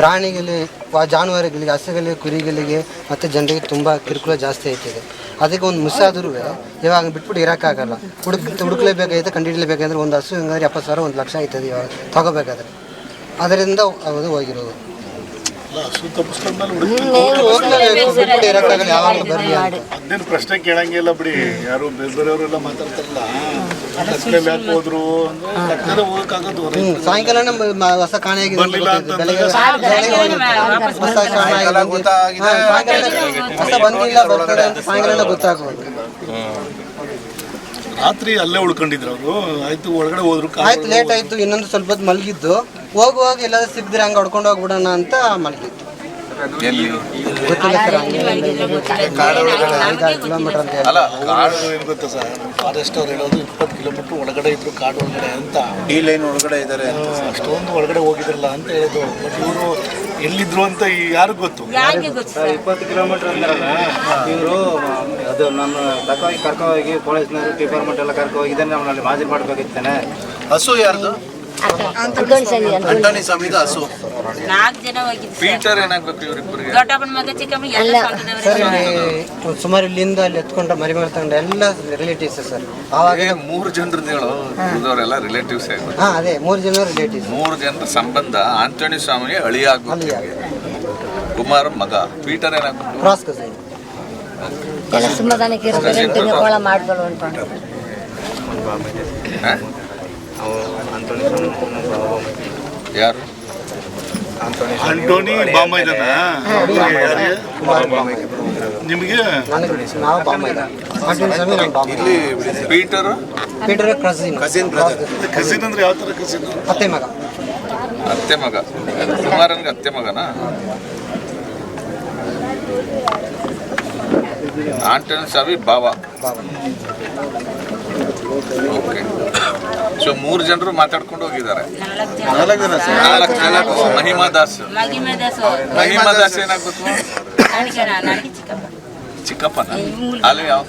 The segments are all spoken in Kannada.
ಪ್ರಾಣಿಗಳಿಗೆ, ಜಾನುವಾರುಗಳಿಗೆ, ಹಸುಗಳಿಗೆ, ಕುರಿಗಳಿಗೆ ಮತ್ತು ಜನರಿಗೆ ತುಂಬ ಕಿರುಕುಳ ಜಾಸ್ತಿ ಆಯ್ತಿದೆ. ಅದಕ್ಕೆ ಒಂದು ಮಿಸ್ಸಾದ್ರೂ ಇವಾಗ ಬಿಟ್ಬಿಟ್ಟು ಇರೋಕ್ಕಾಗಲ್ಲ. ಹುಡುಕ್ಲೇಬೇಕಾಯ್ತು, ಕಂಡುಹಿಡಲೇಬೇಕಂದ್ರೆ ಒಂದು ಹಸು ಹೆಂಗಂದ್ರೆ 70,000 1 ಲಕ್ಷ ಆಯ್ತದೆ ಇವಾಗ ತಗೋಬೇಕಾದ್ರೆ. ಅದರಿಂದ ಅದು ಹೋಗಿರೋದು. ಅದೇನು ಪ್ರಶ್ನೆ ಕೇಳಂಗಿಲ್ಲ ಬಿಡಿ, ಯಾರು ಬೇರೆಯವರೆಲ್ಲ ಮಾತಾಡ್ತಾರಲ್ಲ. ಹೋದ್ರು ಸಾಯಂಕಾಲ ಹೊಸ ಕಾಣೆಯಾಗಿದೆ, ಹೊಸ ಬಂದಿಲ್ಲ ಬರ್ತಾರೆ ಅಂತ ಸಾಯಂಕಾಲ ಗೊತ್ತಾಗೋದು. ರಾತ್ರಿ ಅಲ್ಲೇ ಉಳ್ಕೊಂಡಿದ್ರು ಅವರು. ಆಯ್ತು ಒಳಗಡೆ ಹೋದ್ರು, ಆಯ್ತು ಲೇಟ್ ಆಯ್ತು, ಇನ್ನೊಂದು ಸ್ವಲ್ಪ ಹೊತ್ತು ಮಲಗಿದ್ದು. ಹೋಗುವಾಗ ಎಲ್ಲಾದ್ರೂ ಸಿಕ್ಕಿದ್ರೆ ಹಂಗೆ ಹೊಡ್ಕೊಂಡು ಹೋಗ್ಬಿಡೋಣ ಅಂತ ಮಲಗಿದ್ದು. ಗೊತ್ತಿಲ್ಲ ಸರ್, ಅಲ್ಲ ಕಾಡು ಏನು ಗೊತ್ತಾ ಸರ್, ಫಾರೆಸ್ಟ್ ಅವ್ರು ಹೇಳೋದು 20 ಕಿಲೋಮೀಟರ್ ಒಳಗಡೆ ಇದ್ರು, ಕಾಡು ಒಳಗಡೆ ಅಂತ. ಈ ಲೈನ್ ಒಳಗಡೆ ಇದ್ದಾರೆ, ಅಷ್ಟೊಂದು ಒಳಗಡೆ ಹೋಗಿದ್ರಲ್ಲ ಅಂತ ಹೇಳೋದು. ಬಟ್ ಇವರು ಎಲ್ಲಿದ್ರು ಅಂತ ಯಾರಿಗೂ ಗೊತ್ತು. 20 ಕಿಲೋಮೀಟರ್ ಅಂತಾರಲ್ಲ ಇವರು. ಅದು ನನ್ನ ಕರ್ಕೋಗಿ ಪೊಲೀಸ್ನವರು ಡಿಪಾರ್ಟ್ಮೆಂಟ್ ಎಲ್ಲ ಕರ್ಕೋಗಿದ್ದೇನೆ. ನಮ್ಮಲ್ಲಿ ಮಾಜಿ ಮಾಡ್ಬೇಕಿತ್ತೇನೆ. ಹಸು ಯಾರ್ದು? ಅಂಟೋನಿ ಸ್ವಾಮಿದು ಹಸು. 4 ಜನ ಹೋಗಿದ್ರು. ಪೀಟರ್ ಏನಾಗಬೇಕು ಇವರಿಬ್ಬರಿಗೆ? ದೊಡ್ಡಪ್ಪನ ಮಗ, ಚಿಕ್ಕಮ್ಮ ಎಲ್ಲ ಸರ್. ಸುಮಾರು ಇಲ್ಲಿಂದ ಅಲ್ಲಿ ಎತ್ಕೊಂಡ್ರೆ ಮರಿ ಮಾಡ್ತಂಡ್ರೆ ಎಲ್ಲ ರಿಲೇಟಿವ್ಸ್ ಸರ್. ಆವಾಗ 3 ಜನರದ್ದು ಹೇಳೋ, ಉಳಿದವರೆಲ್ಲ ರಿಲೇಟಿವ್ಸ್. ಹಾಂ ಅದೇ 3 ಜನ ರಿಲೇಟಿವ್ಸ್. 3 ಜನರ ಸಂಬಂಧ. ಆಂಟೋನಿ ಸ್ವಾಮಿಗೆ ಅಳಿಯಾಗ ಕುಮಾರ ಮಗ. ಪೀಟರ್ ಏನಾಗಬೇಕು? Cross cousin. ಯಾರು? ಆಂಟೋನಿ ಬಾಂಬ ಇದ್ದಾನ ನಿಮಗೆ? ಇಲ್ಲಿ ಪೀಟರ್ ಕಸಿನ್. ಕಸಿನ್ ಅಂದ್ರೆ ಯಾವ ತರ ಕಸಿನ್? ಅತ್ತೆ ಮಗ. ಅತ್ತೆ ಮಗ. ಕುಮಾರನ್ಗೆ ಅತ್ತೆ ಮಗನಾ? ಆಂಟೋನಿ ಸ್ವಾಮಿ ಬಾವ. ಓಕೆ. ಸೊ 3 ಜನರು ಮಾತಾಡ್ಕೊಂಡು ಹೋಗಿದ್ದಾರೆ. 4 ಜನ. ಮಹಿಮಾ ದಾಸ್ ಏನಾಗ್ಬೇಕು? ಚಿಕ್ಕಪ್ಪನ. ಅಲ್ಲಿ ಯಾವ?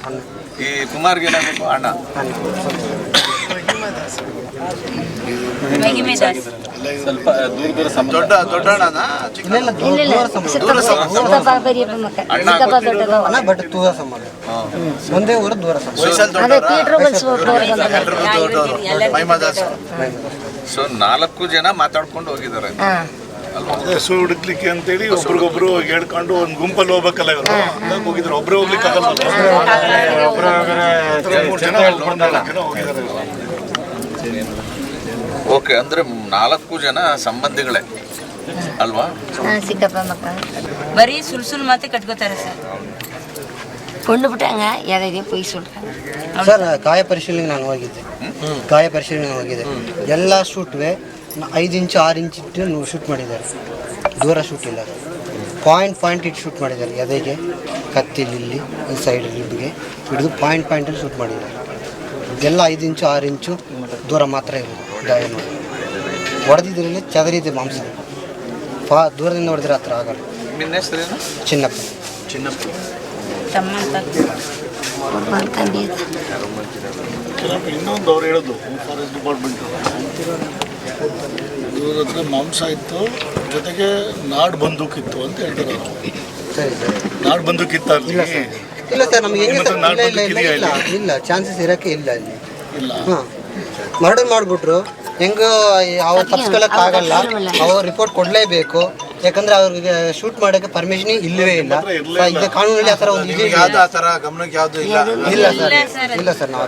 ಈ ಕುಮಾರ್ಗೆ ಏನಾಗಬೇಕು? ಅಣ್ಣ. ಸ್ವಲ್ಪ ದೊಡ್ಡ ಅಣ್ಣನ? ಬಟ್ ದೂರ ಸಂಬಂಧ, ಒಂದೇ ಊರು ದೂರ ಸಂಬಂಧ. ಸೊ 4 ಜನ ಮಾತಾಡ್ಕೊಂಡು ಹೋಗಿದ್ದಾರೆ. ಹಸು ಹುಡುಕ್ಲಿಕ್ಕೆ ಅಂತೇಳಿ ಒಬ್ರಿಗೊಬ್ರು ಹೇಳ್ಕೊಂಡು ಒಂದು ಗುಂಪಲ್ಲಿ ಹೋಗ್ಬೇಕಲ್ಲ ಇವರು. ಹೋಗಿದ್ರು, ಒಬ್ರೇ ಹೋಗ್ಲಿಕ್ಕೆ ಆಗಲ್ಲ. 3 ಜನ ಹೋಗಿದ್ದಾರೆ. ಓಕೆ, ಅಂದ್ರೆ 4 ಜನ ಸಂಬಂಧಿಗಳೇ ಅಲ್ವಾ? ಬರೀ ಸುಳ್ಳು ಮಾತೆ ಕಟ್ಕೋತಾರೆ ಸರ್. கொண்டு விட்டாங்க யாரையும் போய் சொல்கிறேன் ಸರ್. ಕಾಯ ಪರಿಶೀಲನೆಗೆ ನಾನು ಹೋಗಿದ್ದೆ. ಕಾಯ ಪರಿಶೀಲನೆಗೆ ಹೋಗಿದ್ದೆ. ಎಲ್ಲ ಶೂಟ್ವೆ 5 ಇಂಚು 6 ಇಂಚ್ ಇಟ್ಟು ಶೂಟ್ ಮಾಡಿದ್ದಾರೆ. ದೂರ ಶೂಟ್ ಇಲ್ಲ. ಪಾಯಿಂಟ್ ಇಟ್ಟು ಶೂಟ್ ಮಾಡಿದ್ದಾರೆ. ಎದೆಗೆ, ಕತ್ತಿಲಿ, ಈ ಸೈಡ್ ಲಿಬ್ಗೆ ಹಿಡಿದು ಪಾಯಿಂಟಲ್ಲಿ ಶೂಟ್ ಮಾಡಿದ್ದಾರೆ. ಎಲ್ಲ 5 ಇಂಚು 6 ಇಂಚು ದೂರ ಮಾತ್ರ ಇರೋದು. ಗಾಯ ನೋಡಿ ಹೊಡೆದಿದ್ರಲ್ಲಿ ಚದರಿದೆ ಮಾಂಸ. ದೂರದಿಂದ ಹೊಡೆದ್ರೆ ಹತ್ರ ಆಗಲ್ಲ. ಚಿನ್ನಪ್ಪ. ಇನ್ನೊಂದು ಅವ್ರು ಹೇಳೋದು, ಫಾರೆಸ್ಟ್ ಡಿಪಾರ್ಟ್ಮೆಂಟ್ ಇವ್ರ ಹತ್ರ ಮಾಂಸ ಇತ್ತು, ಜೊತೆಗೆ ನಾಡು ಬಂದೂಕಿತ್ತು ಅಂತ ಹೇಳ್ತಾರೆ. ನಾಡು ಬಂದೂಕಿತ್ತ? ಇಲ್ಲ ಸರ್, ನಮ್ಗೆ ಇಲ್ಲ ಚಾನ್ಸಸ್ ಇರೋಕ್ಕೆ ಇಲ್ಲ ಇಲ್ಲಿ. ಹಾಂ, ಮರ್ಡರ್ ಮಾಡಿಬಿಟ್ರು ಹೆಂಗೋ ಅವ್ರು ತಪ್ಪಿಸ್ಕೊಳ್ಳೋಕೆ ಆಗಲ್ಲ. ಅವ್ರು ರಿಪೋರ್ಟ್ ಕೊಡಲೇಬೇಕು. ಯಾಕಂದ್ರೆ ಅವ್ರಿಗೆ ಶೂಟ್ ಮಾಡೋಕ್ಕೆ ಪರ್ಮಿಷನ್ ಇಲ್ಲವೇ ಇಲ್ಲ. ಈಗ ಕಾನೂನಲ್ಲಿ ಆ ಥರ ಒಂದು ಗಮನಕ್ಕೆ ಯಾವುದು ಇಲ್ಲ ಸರ್. ನಾವು